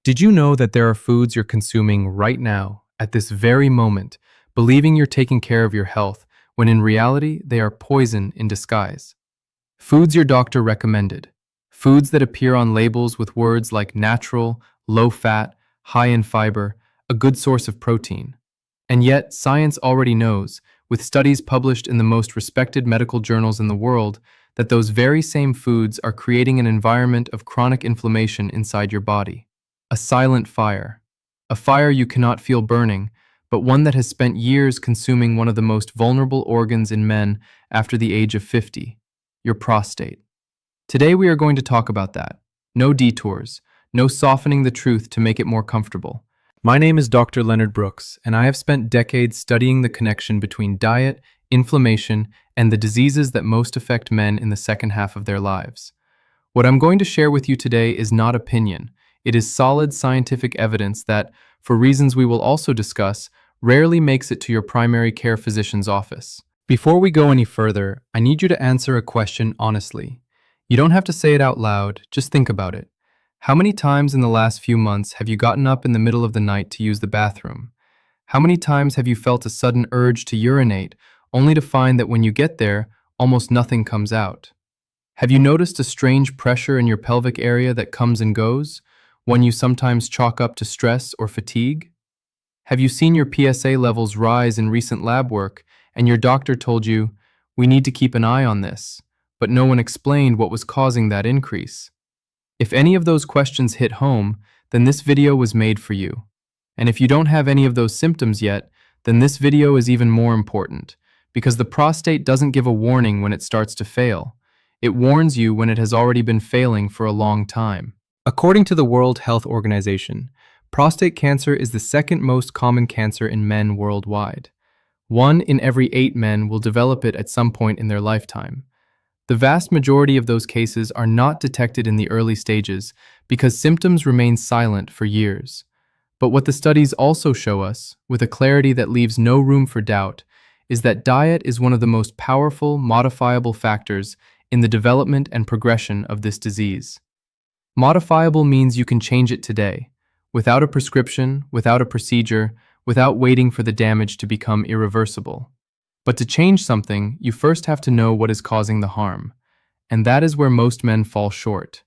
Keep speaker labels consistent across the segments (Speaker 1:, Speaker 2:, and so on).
Speaker 1: Did you know that there are foods you're consuming right now, at this very moment, believing you're taking care of your health, when in reality they are poison in disguise? Foods your doctor recommended. Foods that appear on labels with words like natural, low fat, high in fiber, a good source of protein. And yet, science already knows, with studies published in the most respected medical journals in the world, that those very same foods are creating an environment of chronic inflammation inside your body. A silent fire. A fire you cannot feel burning, but one that has spent years consuming one of the most vulnerable organs in men after the age of 50, your prostate. Today we are going to talk about that. No detours, no softening the truth to make it more comfortable. My name is Dr. Leonard Brooks, and I have spent decades studying the connection between diet, inflammation, and the diseases that most affect men in the second half of their lives. What I'm going to share with you today is not opinion. It is solid scientific evidence that, for reasons we will also discuss, rarely makes it to your primary care physician's office. Before we go any further, I need you to answer a question honestly. You don't have to say it out loud, just think about it. How many times in the last few months have you gotten up in the middle of the night to use the bathroom? How many times have you felt a sudden urge to urinate, only to find that when you get there, almost nothing comes out? Have you noticed a strange pressure in your pelvic area that comes and goes, one you sometimes chalk up to stress or fatigue? Have you seen your PSA levels rise in recent lab work, and your doctor told you, "We need to keep an eye on this," but no one explained what was causing that increase? If any of those questions hit home, then this video was made for you. And if you don't have any of those symptoms yet, then this video is even more important, because the prostate doesn't give a warning when it starts to fail. It warns you when it has already been failing for a long time. According to the World Health Organization, prostate cancer is the second most common cancer in men worldwide. 1 in every 8 men will develop it at some point in their lifetime. The vast majority of those cases are not detected in the early stages because symptoms remain silent for years. But what the studies also show us, with a clarity that leaves no room for doubt, is that diet is one of the most powerful, modifiable factors in the development and progression of this disease. Modifiable means you can change it today, without a prescription, without a procedure, without waiting for the damage to become irreversible. But to change something, you first have to know what is causing the harm, and that is where most men fall short.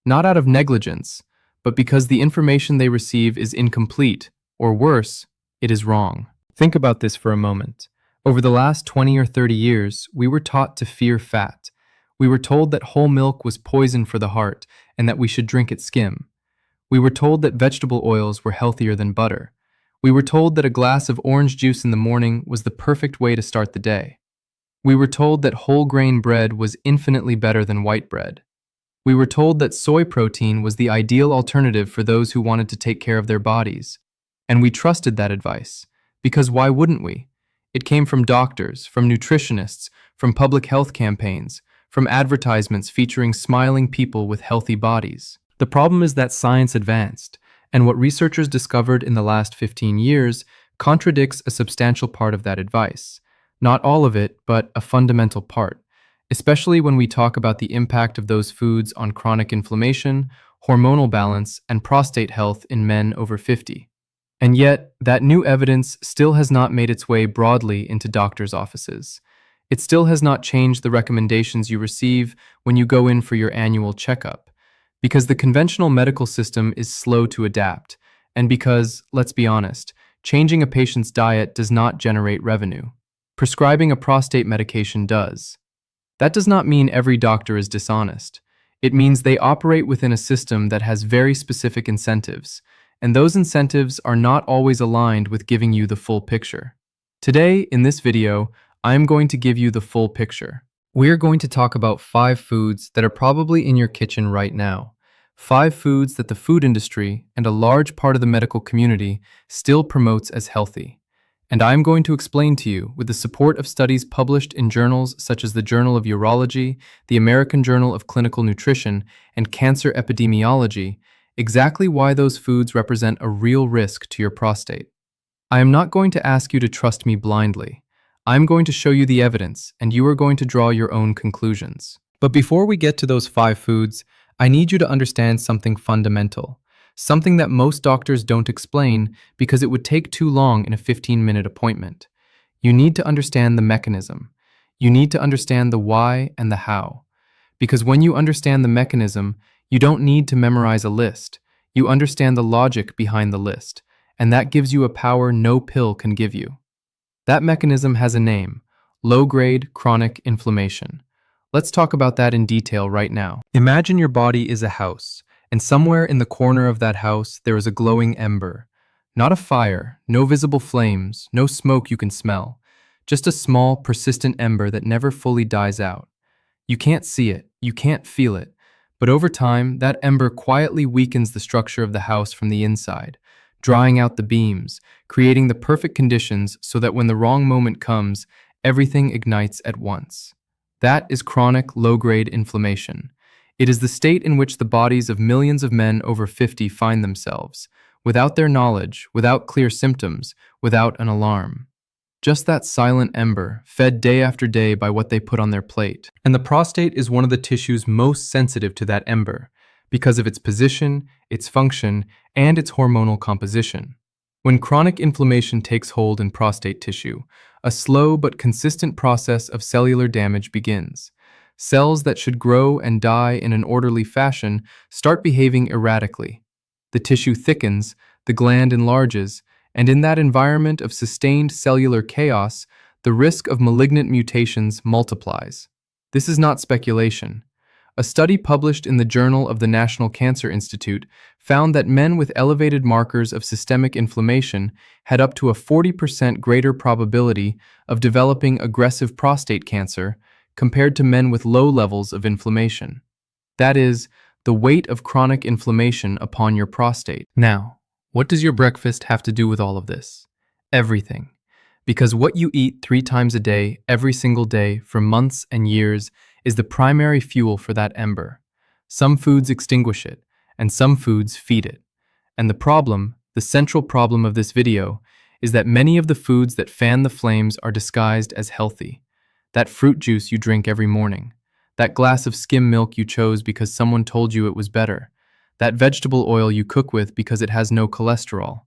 Speaker 1: Not out of negligence, but because the information they receive is incomplete, or worse, it is wrong. Think about this for a moment. Over the last 20 or 30 years, we were taught to fear fat. We were told that whole milk was poison for the heart and that we should drink it skim. We were told that vegetable oils were healthier than butter. We were told that a glass of orange juice in the morning was the perfect way to start the day. We were told that whole grain bread was infinitely better than white bread. We were told that soy protein was the ideal alternative for those who wanted to take care of their bodies. And we trusted that advice, because why wouldn't we? It came from doctors, from nutritionists, from public health campaigns, from advertisements featuring smiling people with healthy bodies. The problem is that science advanced, and what researchers discovered in the last 15 years contradicts a substantial part of that advice. Not all of it, but a fundamental part, especially when we talk about the impact of those foods on chronic inflammation, hormonal balance, and prostate health in men over 50. And yet, that new evidence still has not made its way broadly into doctors' offices. It still has not changed the recommendations you receive when you go in for your annual checkup, because the conventional medical system is slow to adapt, and because, let's be honest, changing a patient's diet does not generate revenue. Prescribing a prostate medication does. That does not mean every doctor is dishonest. It means they operate within a system that has very specific incentives, and those incentives are not always aligned with giving you the full picture. Today, in this video, I am going to give you the full picture. We're going to talk about 5 foods that are probably in your kitchen right now. 5 foods that the food industry and a large part of the medical community still promotes as healthy. And I'm going to explain to you, with the support of studies published in journals such as the Journal of Urology, the American Journal of Clinical Nutrition, and Cancer Epidemiology, exactly why those foods represent a real risk to your prostate. I am not going to ask you to trust me blindly. I'm going to show you the evidence, and you are going to draw your own conclusions. But before we get to those 5 foods, I need you to understand something fundamental, something that most doctors don't explain because it would take too long in a 15-minute appointment. You need to understand the mechanism. You need to understand the why and the how. Because when you understand the mechanism, you don't need to memorize a list. You understand the logic behind the list, and that gives you a power no pill can give you. That mechanism has a name: low-grade chronic inflammation. Let's talk about that in detail right now. Imagine your body is a house, and somewhere in the corner of that house there is a glowing ember. Not a fire, no visible flames, no smoke you can smell. Just a small, persistent ember that never fully dies out. You can't see it, you can't feel it, but over time, that ember quietly weakens the structure of the house from the inside, drying out the beams, creating the perfect conditions so that when the wrong moment comes, everything ignites at once. That is chronic low-grade inflammation. It is the state in which the bodies of millions of men over 50 find themselves, without their knowledge, without clear symptoms, without an alarm. Just that silent ember, fed day after day by what they put on their plate. And the prostate is one of the tissues most sensitive to that ember, because of its position, its function, and its hormonal composition. When chronic inflammation takes hold in prostate tissue, a slow but consistent process of cellular damage begins. Cells that should grow and die in an orderly fashion start behaving erratically. The tissue thickens, the gland enlarges, and in that environment of sustained cellular chaos, the risk of malignant mutations multiplies. This is not speculation. A study published in the Journal of the National Cancer Institute found that men with elevated markers of systemic inflammation had up to a 40% greater probability of developing aggressive prostate cancer compared to men with low levels of inflammation. That is, the weight of chronic inflammation upon your prostate. Now, what does your breakfast have to do with all of this? Everything. Because what you eat 3 times a day, every single day, for months and years, is the primary fuel for that ember. Some foods extinguish it, and some foods feed it. And the problem, the central problem of this video, is that many of the foods that fan the flames are disguised as healthy. That fruit juice you drink every morning. That glass of skim milk you chose because someone told you it was better. That vegetable oil you cook with because it has no cholesterol.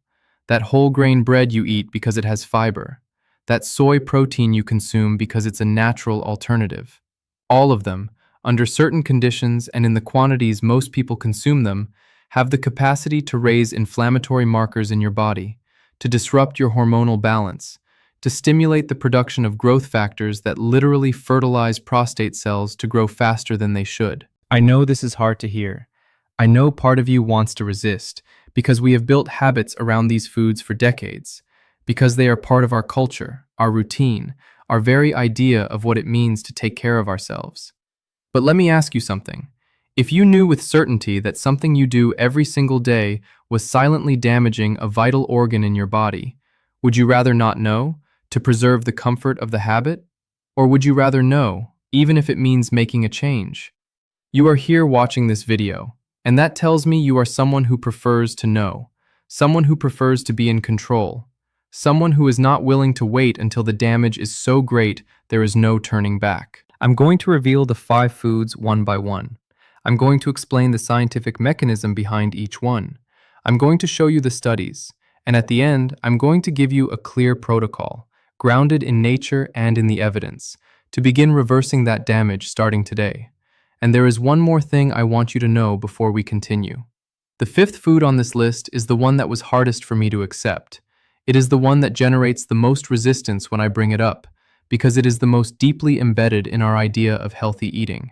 Speaker 1: That whole grain bread you eat because it has fiber. That soy protein you consume because it's a natural alternative. All of them, under certain conditions and in the quantities most people consume them, have the capacity to raise inflammatory markers in your body, to disrupt your hormonal balance, to stimulate the production of growth factors that literally fertilize prostate cells to grow faster than they should. I know this is hard to hear. I know part of you wants to resist, because we have built habits around these foods for decades, because they are part of our culture, our routine, our very idea of what it means to take care of ourselves. But let me ask you something. If you knew with certainty that something you do every single day was silently damaging a vital organ in your body, would you rather not know, to preserve the comfort of the habit? Or would you rather know, even if it means making a change? You are here watching this video, and that tells me you are someone who prefers to know, someone who prefers to be in control, someone who is not willing to wait until the damage is so great there is no turning back. I'm going to reveal the 5 foods one by one. I'm going to explain the scientific mechanism behind each one. I'm going to show you the studies, and at the end, I'm going to give you a clear protocol, grounded in nature and in the evidence, to begin reversing that damage starting today. And there is one more thing I want you to know before we continue. The 5th food on this list is the one that was hardest for me to accept. It is the one that generates the most resistance when I bring it up, because it is the most deeply embedded in our idea of healthy eating.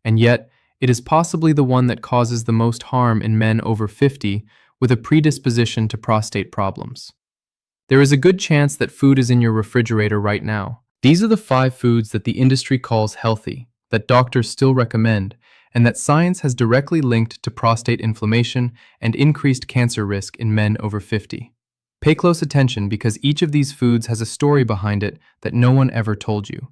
Speaker 1: And yet, it is possibly the one that causes the most harm in men over 50 with a predisposition to prostate problems. There is a good chance that food is in your refrigerator right now. These are the 5 foods that the industry calls healthy, that doctors still recommend, and that science has directly linked to prostate inflammation and increased cancer risk in men over 50. Pay close attention because each of these foods has a story behind it that no one ever told you.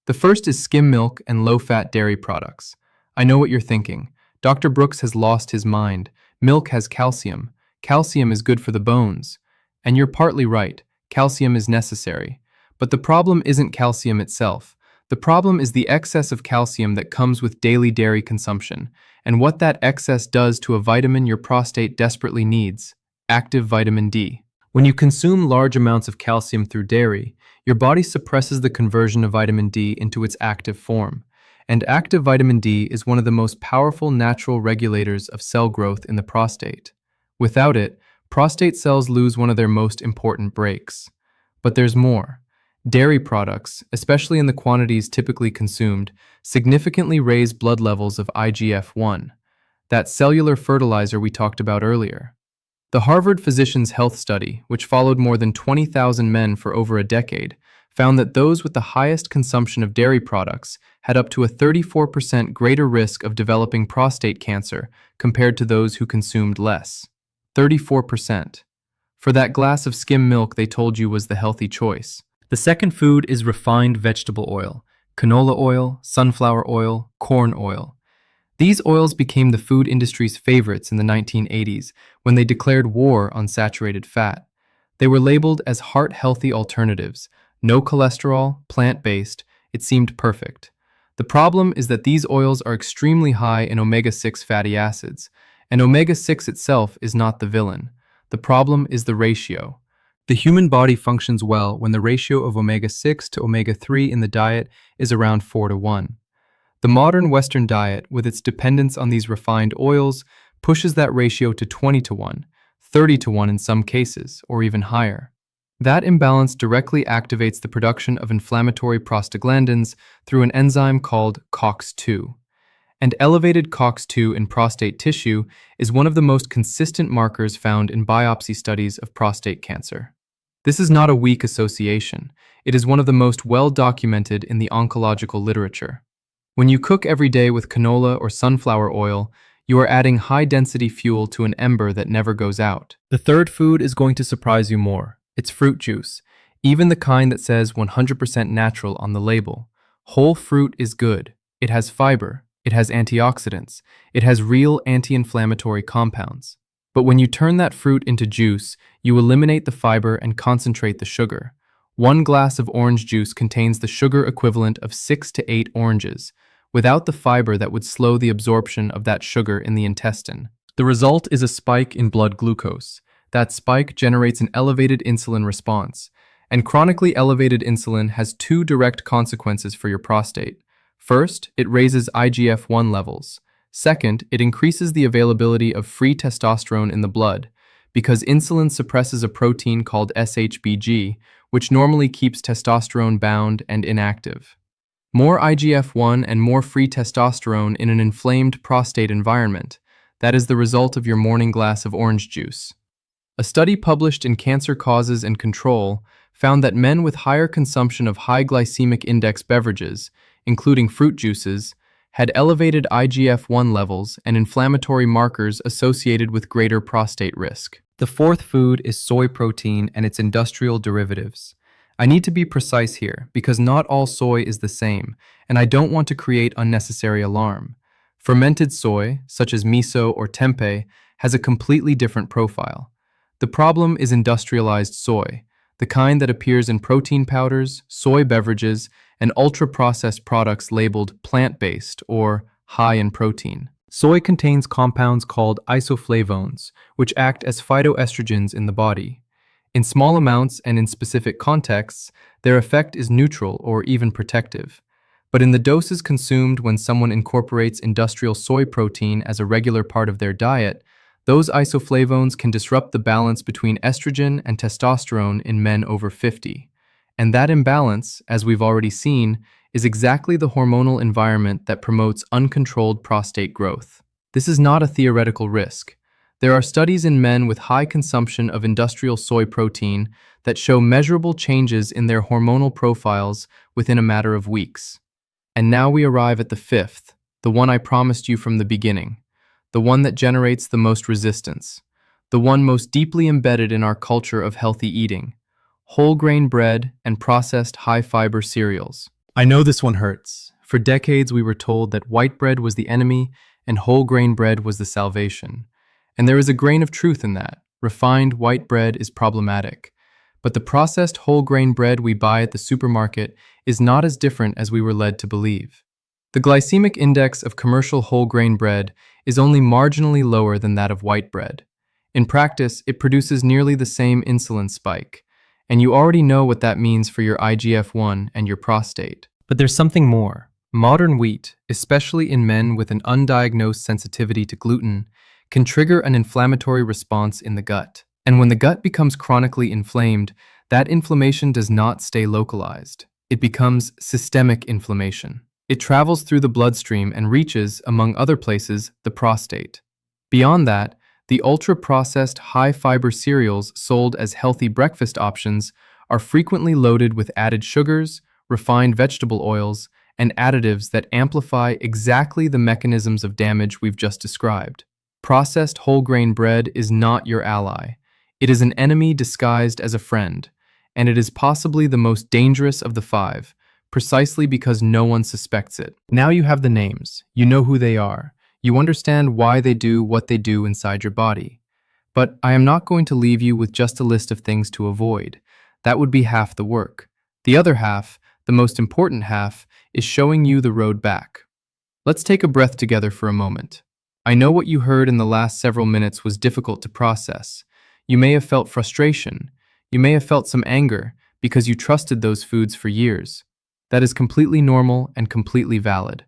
Speaker 1: The first is skim milk and low-fat dairy products. I know what you're thinking. Dr. Brooks has lost his mind. Milk has calcium. Calcium is good for the bones. And you're partly right. Calcium is necessary. But the problem isn't calcium itself. The problem is the excess of calcium that comes with daily dairy consumption, and what that excess does to a vitamin your prostate desperately needs: active vitamin D. When you consume large amounts of calcium through dairy, your body suppresses the conversion of vitamin D into its active form. And active vitamin D is one of the most powerful natural regulators of cell growth in the prostate. Without it, prostate cells lose one of their most important brakes. But there's more. Dairy products, especially in the quantities typically consumed, significantly raise blood levels of IGF-1, that cellular fertilizer we talked about earlier. The Harvard Physicians' Health Study, which followed more than 20,000 men for over a decade, found that those with the highest consumption of dairy products had up to a 34% greater risk of developing prostate cancer compared to those who consumed less. 34%. For that glass of skim milk they told you was the healthy choice. The second food is refined vegetable oil: canola oil, sunflower oil, corn oil. These oils became the food industry's favorites in the 1980s when they declared war on saturated fat. They were labeled as heart-healthy alternatives, no cholesterol, plant-based. It seemed perfect. The problem is that these oils are extremely high in omega-6 fatty acids, and omega-6 itself is not the villain. The problem is the ratio. The human body functions well when the ratio of omega-6 to omega-3 in the diet is around 4:1. The modern Western diet, with its dependence on these refined oils, pushes that ratio to 20:1, 30:1 in some cases, or even higher. That imbalance directly activates the production of inflammatory prostaglandins through an enzyme called COX-2. And elevated COX-2 in prostate tissue is one of the most consistent markers found in biopsy studies of prostate cancer. This is not a weak association. It is one of the most well-documented in the oncological literature. When you cook every day with canola or sunflower oil, you are adding high-density fuel to an ember that never goes out. The third food is going to surprise you more. It's fruit juice, even the kind that says 100% natural on the label. Whole fruit is good. It has fiber. It has antioxidants. It has real anti-inflammatory compounds. But when you turn that fruit into juice, you eliminate the fiber and concentrate the sugar. 1 glass of orange juice contains the sugar equivalent of 6 to 8 oranges, without the fiber that would slow the absorption of that sugar in the intestine. The result is a spike in blood glucose. That spike generates an elevated insulin response, and chronically elevated insulin has 2 direct consequences for your prostate. First, it raises IGF-1 levels. Second, it increases the availability of free testosterone in the blood, because insulin suppresses a protein called SHBG, which normally keeps testosterone bound and inactive. More IGF-1 and more free testosterone in an inflamed prostate environment. That is the result of your morning glass of orange juice. A study published in Cancer Causes and Control found that men with higher consumption of high glycemic index beverages, including fruit juices, had elevated IGF-1 levels and inflammatory markers associated with greater prostate risk. The fourth food is soy protein and its industrial derivatives. I need to be precise here because not all soy is the same, and I don't want to create unnecessary alarm. Fermented soy, such as miso or tempeh, has a completely different profile. The problem is industrialized soy, the kind that appears in protein powders, soy beverages, and ultra-processed products labeled plant-based or high in protein. Soy contains compounds called isoflavones, which act as phytoestrogens in the body. In small amounts and in specific contexts, their effect is neutral or even protective. But in the doses consumed when someone incorporates industrial soy protein as a regular part of their diet, those isoflavones can disrupt the balance between estrogen and testosterone in men over 50. And that imbalance, as we've already seen, is exactly the hormonal environment that promotes uncontrolled prostate growth. This is not a theoretical risk. There are studies in men with high consumption of industrial soy protein that show measurable changes in their hormonal profiles within a matter of weeks. And now we arrive at the fifth, the one I promised you from the beginning, the one that generates the most resistance, the one most deeply embedded in our culture of healthy eating: whole grain bread and processed high-fiber cereals. I know this one hurts. For decades we were told that white bread was the enemy and whole grain bread was the salvation. And there is a grain of truth in that. Refined white bread is problematic. But the processed whole grain bread we buy at the supermarket is not as different as we were led to believe. The glycemic index of commercial whole grain bread is only marginally lower than that of white bread. In practice, it produces nearly the same insulin spike, and you already know what that means for your IGF-1 and your prostate. But there's something more. Modern wheat, especially in men with an undiagnosed sensitivity to gluten, can trigger an inflammatory response in the gut. And when the gut becomes chronically inflamed, that inflammation does not stay localized. It becomes systemic inflammation. It travels through the bloodstream and reaches, among other places, the prostate. Beyond that, the ultra-processed high-fiber cereals sold as healthy breakfast options are frequently loaded with added sugars, refined vegetable oils, and additives that amplify exactly the mechanisms of damage we've just described. Processed whole grain bread is not your ally. It is an enemy disguised as a friend, and it is possibly the most dangerous of the five, precisely because no one suspects it. Now you have the names, you know who they are, you understand why they do what they do inside your body. But I am not going to leave you with just a list of things to avoid. That would be half the work. The other half, the most important half, is showing you the road back. Let's take a breath together for a moment. I know what you heard in the last several minutes was difficult to process. You may have felt frustration. You may have felt some anger because you trusted those foods for years. That is completely normal and completely valid.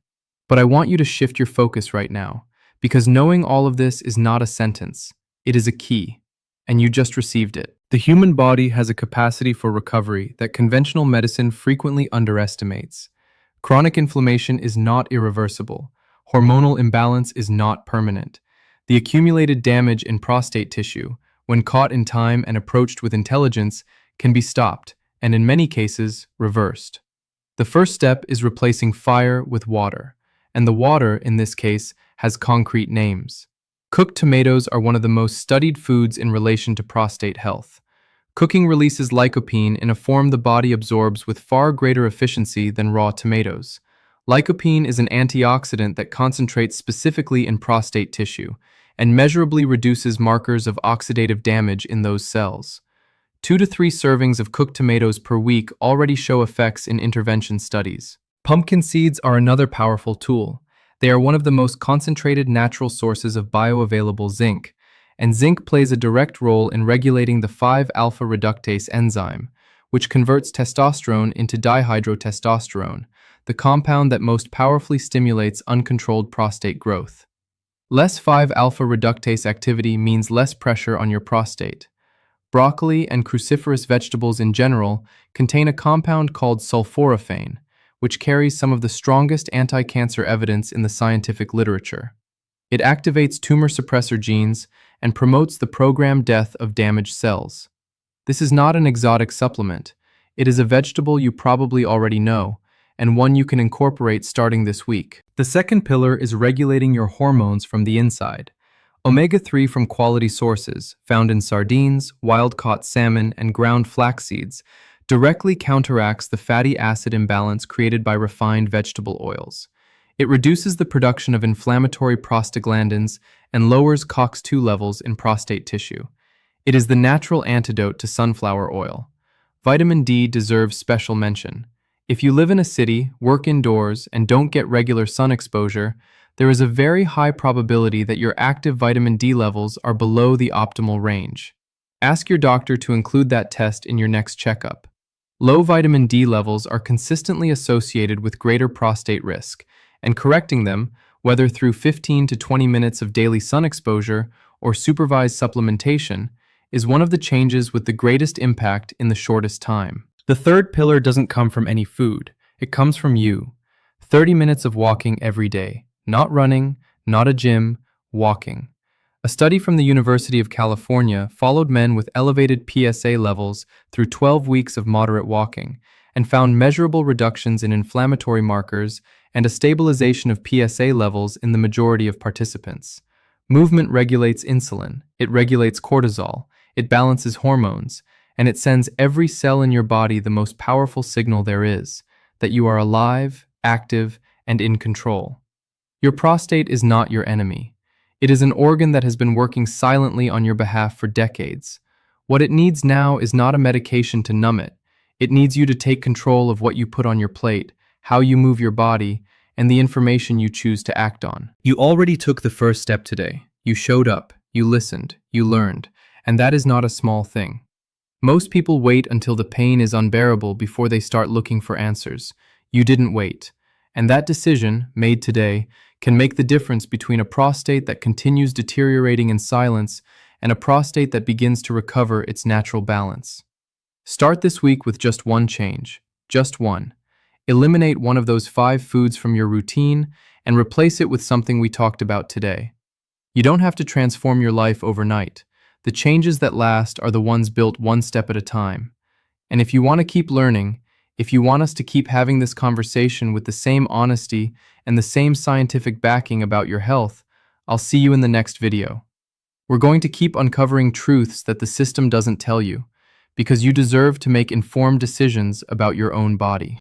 Speaker 1: But I want you to shift your focus right now, because knowing all of this is not a sentence. It is a key, and you just received it. The human body has a capacity for recovery that conventional medicine frequently underestimates. Chronic inflammation is not irreversible. Hormonal imbalance is not permanent. The accumulated damage in prostate tissue, when caught in time and approached with intelligence, can be stopped, and in many cases, reversed. The first step is replacing fire with water, and the water, in this case, has concrete names. Cooked tomatoes are one of the most studied foods in relation to prostate health. Cooking releases lycopene in a form the body absorbs with far greater efficiency than raw tomatoes. Lycopene is an antioxidant that concentrates specifically in prostate tissue and measurably reduces markers of oxidative damage in those cells. 2 to 3 servings of cooked tomatoes per week already show effects in intervention studies. Pumpkin seeds are another powerful tool. They are one of the most concentrated natural sources of bioavailable zinc, and zinc plays a direct role in regulating the 5-alpha reductase enzyme, which converts testosterone into dihydrotestosterone, the compound that most powerfully stimulates uncontrolled prostate growth. Less 5-alpha reductase activity means less pressure on your prostate. Broccoli and cruciferous vegetables in general contain a compound called sulforaphane, which carries some of the strongest anti-cancer evidence in the scientific literature. It activates tumor suppressor genes and promotes the programmed death of damaged cells. This is not an exotic supplement. It is a vegetable you probably already know, and one you can incorporate starting this week. The second pillar is regulating your hormones from the inside. Omega-3 from quality sources, found in sardines, wild-caught salmon, and ground flax seeds, directly counteracts the fatty acid imbalance created by refined vegetable oils. It reduces the production of inflammatory prostaglandins and lowers COX-2 levels in prostate tissue. It is the natural antidote to sunflower oil. Vitamin D deserves special mention. If you live in a city, work indoors, and don't get regular sun exposure, there is a very high probability that your active vitamin D levels are below the optimal range. Ask your doctor to include that test in your next checkup. Low vitamin D levels are consistently associated with greater prostate risk, and correcting them, whether through 15 to 20 minutes of daily sun exposure or supervised supplementation, is one of the changes with the greatest impact in the shortest time. The third pillar doesn't come from any food. It comes from you. 30 minutes of walking every day. Not running, not a gym, walking. A study from the University of California followed men with elevated PSA levels through 12 weeks of moderate walking and found measurable reductions in inflammatory markers and a stabilization of PSA levels in the majority of participants. Movement regulates insulin, it regulates cortisol, it balances hormones, and it sends every cell in your body the most powerful signal there is, that you are alive, active, and in control. Your prostate is not your enemy. It is an organ that has been working silently on your behalf for decades. What it needs now is not a medication to numb it. It needs you to take control of what you put on your plate, how you move your body, and the information you choose to act on. You already took the first step today. You showed up, you listened, you learned, and that is not a small thing. Most people wait until the pain is unbearable before they start looking for answers. You didn't wait. And that decision, made today, can make the difference between a prostate that continues deteriorating in silence and a prostate that begins to recover its natural balance. Start this week with just one change. Just one. Eliminate one of those 5 foods from your routine and replace it with something we talked about today. You don't have to transform your life overnight. The changes that last are the ones built one step at a time. And if you want to keep learning, if you want us to keep having this conversation with the same honesty and the same scientific backing about your health, I'll see you in the next video. We're going to keep uncovering truths that the system doesn't tell you, because you deserve to make informed decisions about your own body.